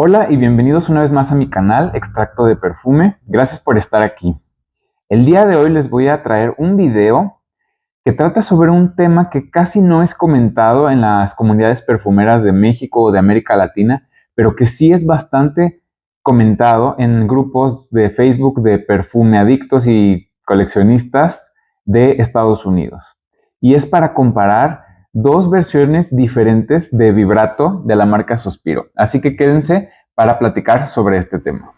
Hola y bienvenidos una vez más a mi canal Extracto de Perfume. Gracias por estar aquí. El día de hoy les voy a traer un video que trata sobre un tema que casi no es comentado en las comunidades perfumeras de México o de América Latina, pero que sí es bastante comentado en grupos de Facebook de perfume adictos y coleccionistas de Estados Unidos. Y es para comparar dos versiones diferentes de Vibrato de la marca Sospiro. Así que quédense para platicar sobre este tema.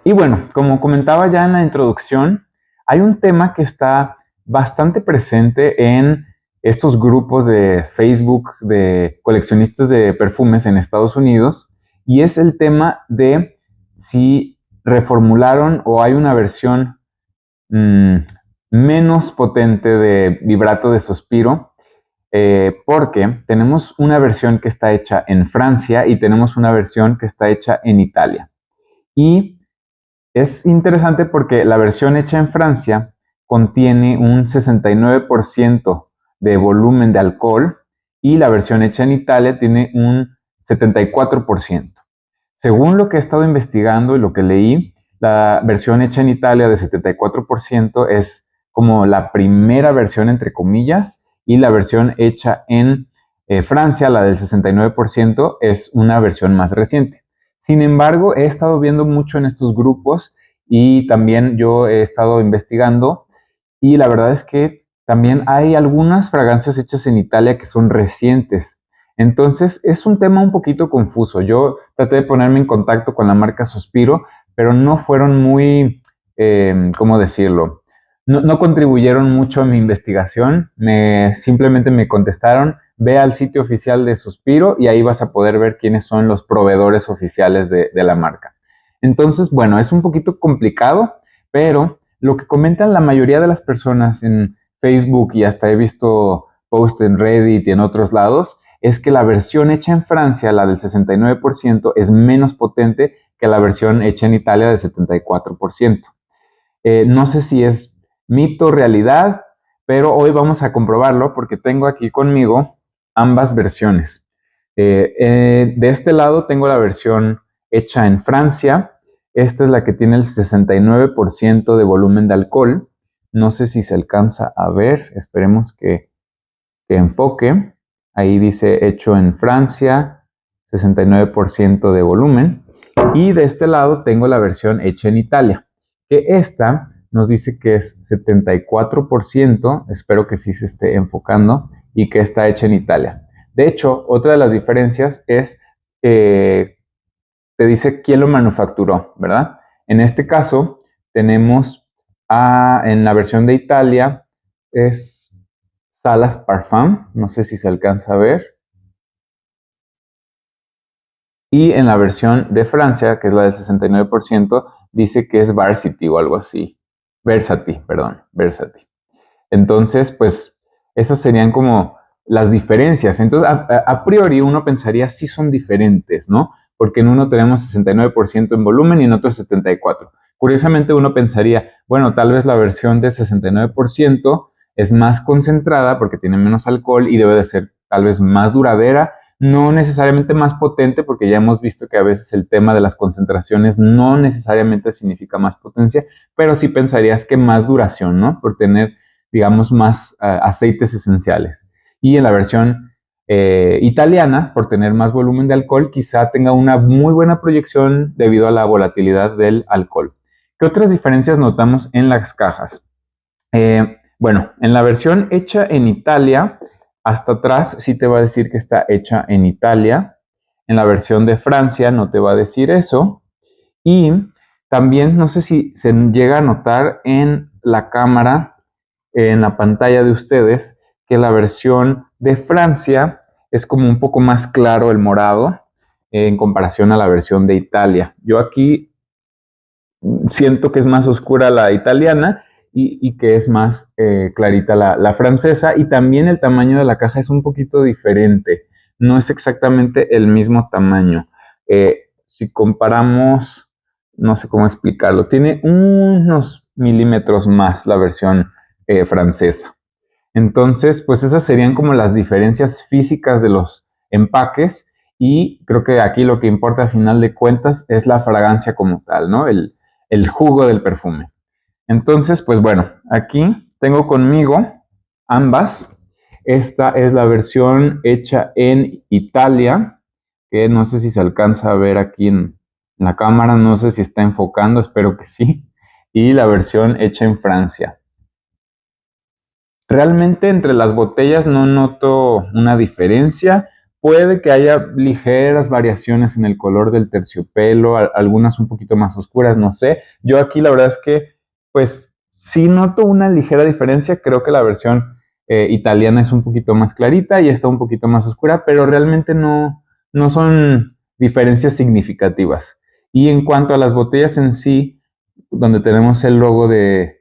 Y bueno, como comentaba ya en la introducción, hay un tema que está bastante presente en estos grupos de Facebook de coleccionistas de perfumes en Estados Unidos, y es el tema de si reformularon o hay una versión menos potente de Vibrato de Sospiro, porque tenemos una versión que está hecha en Francia y tenemos una versión que está hecha en Italia. Y es interesante porque la versión hecha en Francia contiene un 69% de volumen de alcohol y la versión hecha en Italia tiene un 74%. Según lo que he estado investigando y lo que leí, la versión hecha en Italia de 74% es como la primera versión, entre comillas, y la versión hecha en Francia, la del 69%, es una versión más reciente. Sin embargo, he estado viendo mucho en estos grupos y también yo he estado investigando y la verdad es que también hay algunas fragancias hechas en Italia que son recientes. Entonces es un tema un poquito confuso. Yo traté de ponerme en contacto con la marca Sospiro, pero no fueron muy, ¿cómo decirlo? No contribuyeron mucho a mi investigación. Simplemente me contestaron, ve al sitio oficial de Sospiro y ahí vas a poder ver quiénes son los proveedores oficiales de la marca. Entonces, bueno, es un poquito complicado, pero lo que comentan la mayoría de las personas en Facebook y hasta he visto posts en Reddit y en otros lados, es que la versión hecha en Francia, la del 69%, es menos potente que la versión hecha en Italia del 74%. No sé si es mito o realidad, pero hoy vamos a comprobarlo porque tengo aquí conmigo ambas versiones. De este lado tengo la versión hecha en Francia. Esta es la que tiene el 69% de volumen de alcohol. No sé si se alcanza a ver. Esperemos que enfoque. Ahí dice hecho en Francia, 69% de volumen. Y de este lado tengo la versión hecha en Italia, que esta nos dice que es 74%, espero que sí se esté enfocando, y que está hecha en Italia. De hecho, otra de las diferencias es que te dice quién lo manufacturó, ¿verdad? En este caso, tenemos en la versión de Italia, es Salas Parfum, no sé si se alcanza a ver. Y en la versión de Francia, que es la del 69%, dice que es Varsity o algo así. Versati, perdón, Versati. Entonces, pues, esas serían como las diferencias. Entonces, a priori uno pensaría sí son diferentes, ¿no? Porque en uno tenemos 69% en volumen y en otro 74%. Curiosamente uno pensaría, bueno, tal vez la versión de 69% es más concentrada porque tiene menos alcohol y debe de ser tal vez más duradera, no necesariamente más potente, porque ya hemos visto que a veces el tema de las concentraciones no necesariamente significa más potencia, pero sí pensarías que más duración, ¿no? Por tener, digamos, más aceites esenciales. Y en la versión italiana, por tener más volumen de alcohol, quizá tenga una muy buena proyección debido a la volatilidad del alcohol. ¿Qué otras diferencias notamos en las cajas? Bueno, en la versión hecha en Italia, hasta atrás sí te va a decir que está hecha en Italia. En la versión de Francia no te va a decir eso. Y también no sé si se llega a notar en la cámara, en la pantalla de ustedes, que la versión de Francia es como un poco más claro el morado en comparación a la versión de Italia. Yo aquí siento que es más oscura la italiana y que es más clarita la francesa, y también el tamaño de la caja es un poquito diferente, no es exactamente el mismo tamaño. Si comparamos, no sé cómo explicarlo, tiene unos milímetros más la versión francesa. Entonces, pues esas serían como las diferencias físicas de los empaques y creo que aquí lo que importa al final de cuentas es la fragancia como tal, ¿no? El jugo del perfume. Entonces, pues bueno, aquí tengo conmigo ambas. Esta es la versión hecha en Italia, que no sé si se alcanza a ver aquí en la cámara, no sé si está enfocando, espero que sí. Y la versión hecha en Francia. Realmente entre las botellas no noto una diferencia. Puede que haya ligeras variaciones en el color del terciopelo, algunas un poquito más oscuras, no sé. Yo aquí la verdad es que, pues, sí noto una ligera diferencia. Creo que la versión italiana es un poquito más clarita y esta un poquito más oscura, pero realmente no son diferencias significativas. Y en cuanto a las botellas en sí, donde tenemos el logo de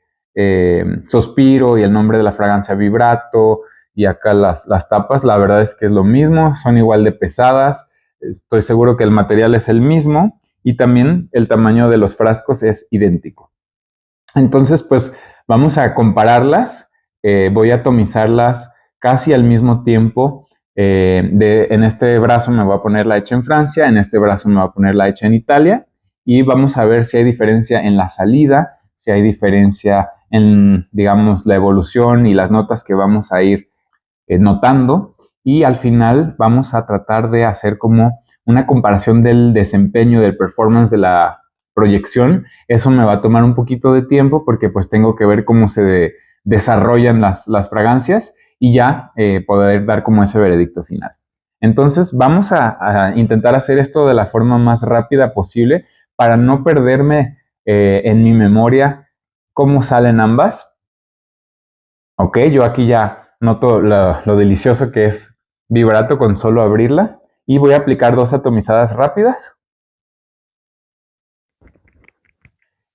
Sospiro y el nombre de la fragancia Vibrato y acá las tapas, la verdad es que es lo mismo, son igual de pesadas, estoy seguro que el material es el mismo y también el tamaño de los frascos es idéntico. Entonces, pues vamos a compararlas, voy a atomizarlas casi al mismo tiempo. En este brazo me voy a poner la hecha en Francia, en este brazo me voy a poner la hecha en Italia y vamos a ver si hay diferencia en la salida, si hay diferencia en, digamos, la evolución y las notas que vamos a ir notando y al final vamos a tratar de hacer como una comparación del desempeño, del performance de la proyección. Eso me va a tomar un poquito de tiempo porque pues tengo que ver cómo se desarrollan las fragancias y ya poder dar como ese veredicto final. Entonces vamos a intentar hacer esto de la forma más rápida posible para no perderme en mi memoria cómo salen ambas. Ok, yo aquí ya noto lo delicioso que es Vibrato con solo abrirla y voy a aplicar dos atomizadas rápidas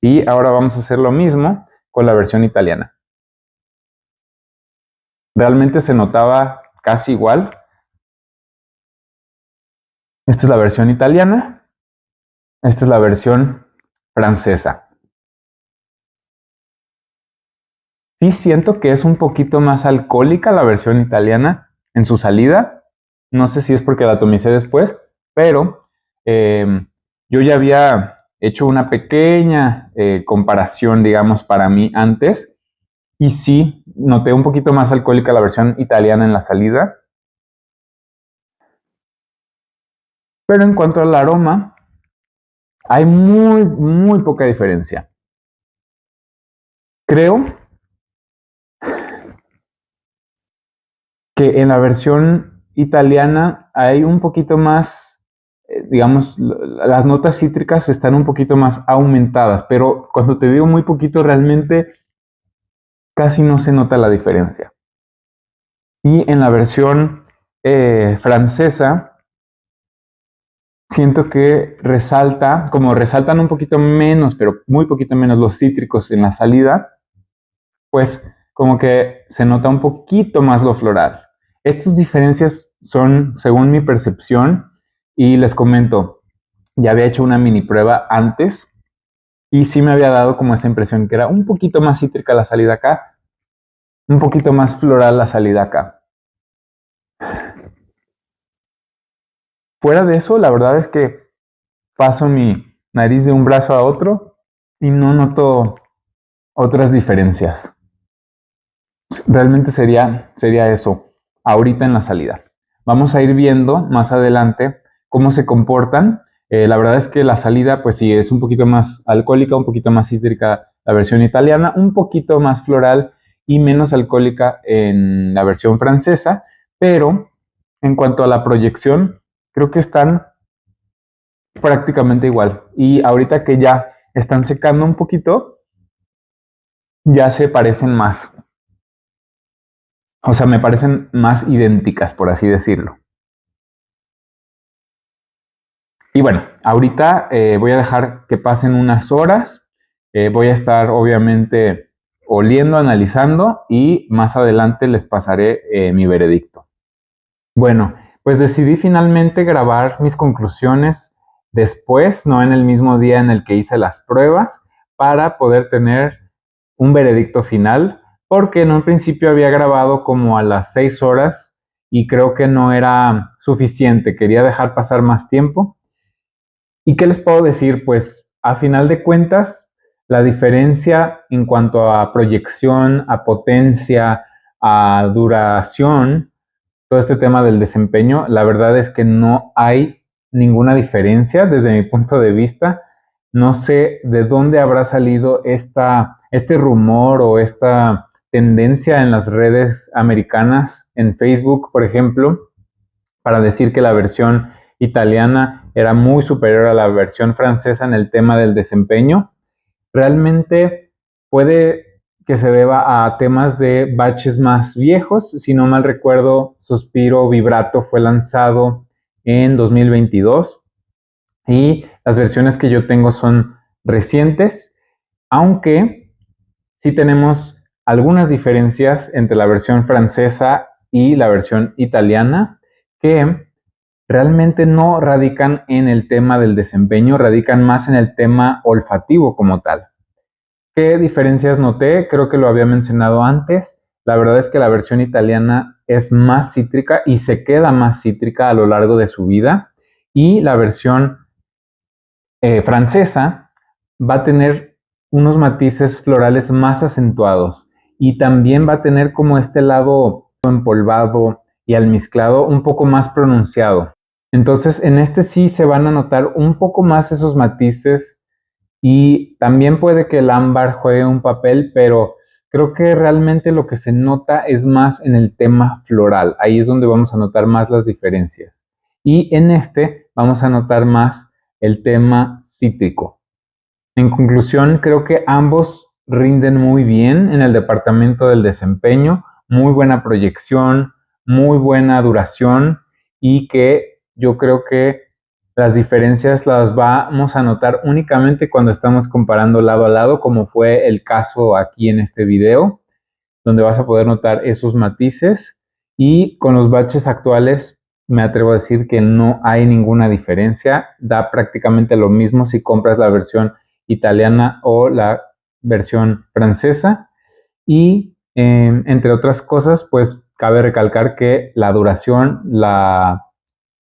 y ahora vamos a hacer lo mismo con la versión italiana. Realmente se notaba casi igual. Esta es la versión italiana, esta es la versión francesa. Sí siento que es un poquito más alcohólica la versión italiana en su salida. No sé si es porque la atomicé después, pero yo ya había hecho una pequeña comparación, digamos, para mí antes. Y sí, noté un poquito más alcohólica la versión italiana en la salida. Pero en cuanto al aroma, hay muy poca diferencia. Creo que en la versión italiana hay un poquito más, digamos, las notas cítricas están un poquito más aumentadas, pero cuando te digo muy poquito, realmente casi no se nota la diferencia. Y en la versión francesa, siento que resalta, como resaltan un poquito menos, pero muy poquito menos los cítricos en la salida, pues como que se nota un poquito más lo floral. Estas diferencias son, según mi percepción, y les comento, ya había hecho una mini prueba antes y sí me había dado como esa impresión que era un poquito más cítrica la salida acá, un poquito más floral la salida acá. Fuera de eso, la verdad es que paso mi nariz de un brazo a otro y no noto otras diferencias. Realmente sería eso, ahorita en la salida. Vamos a ir viendo más adelante cómo se comportan. La verdad es que la salida, pues sí, es un poquito más alcohólica, un poquito más cítrica la versión italiana, un poquito más floral y menos alcohólica en la versión francesa, pero en cuanto a la proyección, creo que están prácticamente igual. Y ahorita que ya están secando un poquito, ya se parecen más. O sea, me parecen más idénticas, por así decirlo. Y bueno, ahorita voy a dejar que pasen unas horas. Voy a estar obviamente oliendo, analizando y más adelante les pasaré mi veredicto. Bueno, pues decidí finalmente grabar mis conclusiones después, no en el mismo día en el que hice las pruebas, para poder tener un veredicto final porque en un principio había grabado como a las 6 horas y creo que no era suficiente, quería dejar pasar más tiempo. ¿Y qué les puedo decir? Pues a final de cuentas, la diferencia en cuanto a proyección, a potencia, a duración, todo este tema del desempeño, la verdad es que no hay ninguna diferencia desde mi punto de vista. No sé de dónde habrá salido este rumor o esta tendencia en las redes americanas, en Facebook, por ejemplo, para decir que la versión italiana era muy superior a la versión francesa en el tema del desempeño. Realmente puede que se deba a temas de baches más viejos. Si no mal recuerdo, Suspiro Vibrato fue lanzado en 2022 y las versiones que yo tengo son recientes, aunque sí tenemos algunas diferencias entre la versión francesa y la versión italiana que realmente no radican en el tema del desempeño, radican más en el tema olfativo como tal. ¿Qué diferencias noté? Creo que lo había mencionado antes. La verdad es que la versión italiana es más cítrica y se queda más cítrica a lo largo de su vida. Y la versión francesa va a tener unos matices florales más acentuados y también va a tener como este lado empolvado y almizclado un poco más pronunciado. Entonces en este sí se van a notar un poco más esos matices y también puede que el ámbar juegue un papel, pero creo que realmente lo que se nota es más en el tema floral. Ahí es donde vamos a notar más las diferencias. Y en este vamos a notar más el tema cítrico. En conclusión, creo que ambos rinden muy bien en el departamento del desempeño, muy buena proyección, muy buena duración y que yo creo que las diferencias las vamos a notar únicamente cuando estamos comparando lado a lado, como fue el caso aquí en este video, donde vas a poder notar esos matices y con los baches actuales me atrevo a decir que no hay ninguna diferencia, da prácticamente lo mismo si compras la versión italiana o la versión francesa y entre otras cosas pues cabe recalcar que la duración,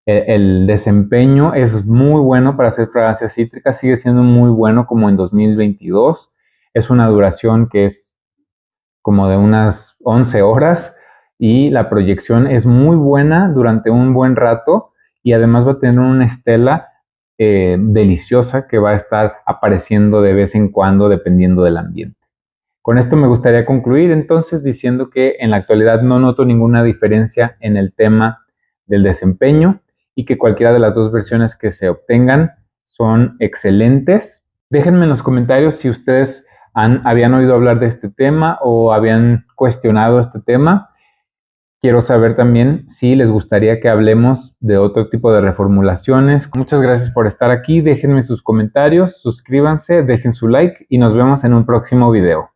el desempeño es muy bueno para hacer fragancias cítricas, sigue siendo muy bueno como en 2022, es una duración que es como de unas 11 horas y la proyección es muy buena durante un buen rato y además va a tener una estela deliciosa que va a estar apareciendo de vez en cuando dependiendo del ambiente. Con esto me gustaría concluir entonces diciendo que en la actualidad no noto ninguna diferencia en el tema del desempeño y que cualquiera de las dos versiones que se obtengan son excelentes. Déjenme en los comentarios si ustedes habían oído hablar de este tema o habían cuestionado este tema. Quiero saber también si les gustaría que hablemos de otro tipo de reformulaciones. Muchas gracias por estar aquí. Déjenme sus comentarios, suscríbanse, dejen su like y nos vemos en un próximo video.